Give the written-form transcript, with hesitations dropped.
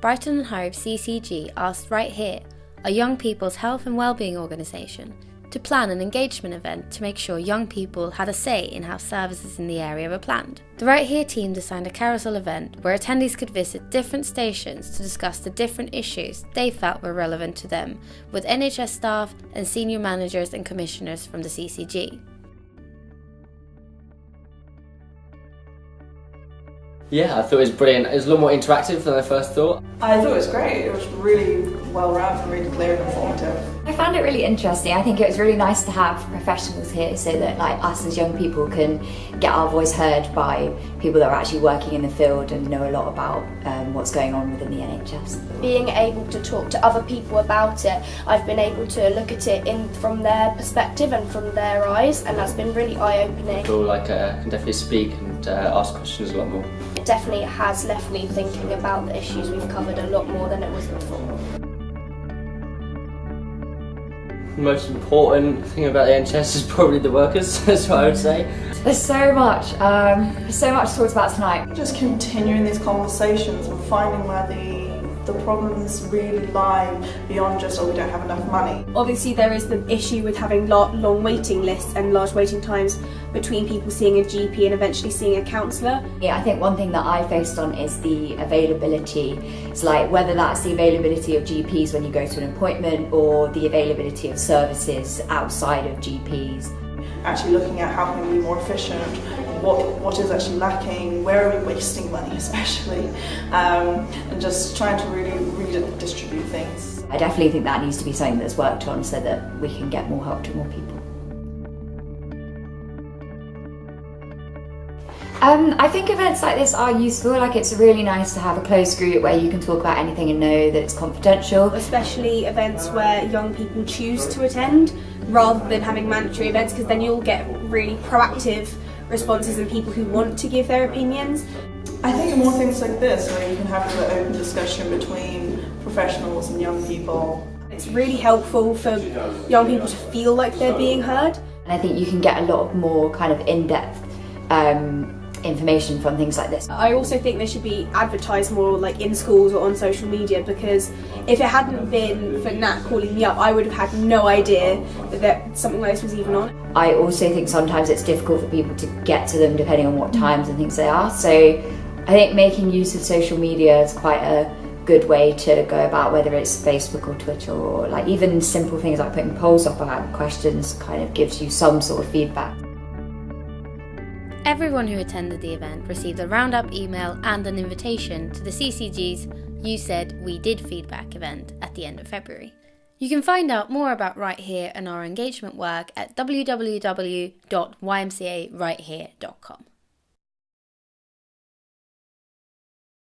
Brighton and Hove CCG asked Right Here, a young people's health and wellbeing organisation, to plan an engagement event to make sure young people had a say in how services in the area were planned. The Right Here team designed a carousel event where attendees could visit different stations to discuss the different issues they felt were relevant to them, with NHS staff and senior managers and commissioners from the CCG. Yeah, I thought it was brilliant. It was a lot more interactive than I first thought. I thought it was great. It was really well rounded, really clear and informative. I found it really interesting. I think it was really nice to have professionals here so that us as young people can get our voice heard by people that are actually working in the field and know a lot about what's going on within the NHS. Being able to talk to other people about it, I've been able to look at it from their perspective and from their eyes, and that's been really eye-opening. I feel like I can definitely speak and ask questions a lot more. It definitely has left me thinking about the issues we've covered a lot more than it was before. The most important thing about the NHS is probably the workers, that's what I would say. There's so much to talk about tonight. Just continuing these conversations and finding where the problems really lie beyond just, we don't have enough money. Obviously there is the issue with having long waiting lists and large waiting times between people seeing a GP and eventually seeing a counsellor. Yeah, I think one thing that I faced on is the availability. It's like whether that's the availability of GPs when you go to an appointment or the availability of services outside of GPs. Actually looking at how can we be more efficient, what is actually lacking, where are we wasting money especially, and just trying to really redistribute things. I definitely think that needs to be something that's worked on so that we can get more help to more people. I think events like this are useful. It's really nice to have a closed group where you can talk about anything and know that it's confidential. Especially events where young people choose to attend rather than having mandatory events, because then you'll get really proactive responses and people who want to give their opinions. I think more things like this where you can have an open discussion between professionals and young people. It's really helpful for young people to feel like they're being heard. And I think you can get a lot more kind of in-depth information from things like this. I also think they should be advertised more in schools or on social media, because if it hadn't been for Nat calling me up, I would have had no idea that something like this was even on. I also think sometimes it's difficult for people to get to them depending on what times and things they are. So I think making use of social media is quite a good way to go about, whether it's Facebook or Twitter, or even simple things like putting polls up about questions kind of gives you some sort of feedback. Everyone who attended the event received a roundup email and an invitation to the CCG's You Said We Did feedback event at the end of February. You can find out more about Right Here and our engagement work at www.ymcarighthere.com.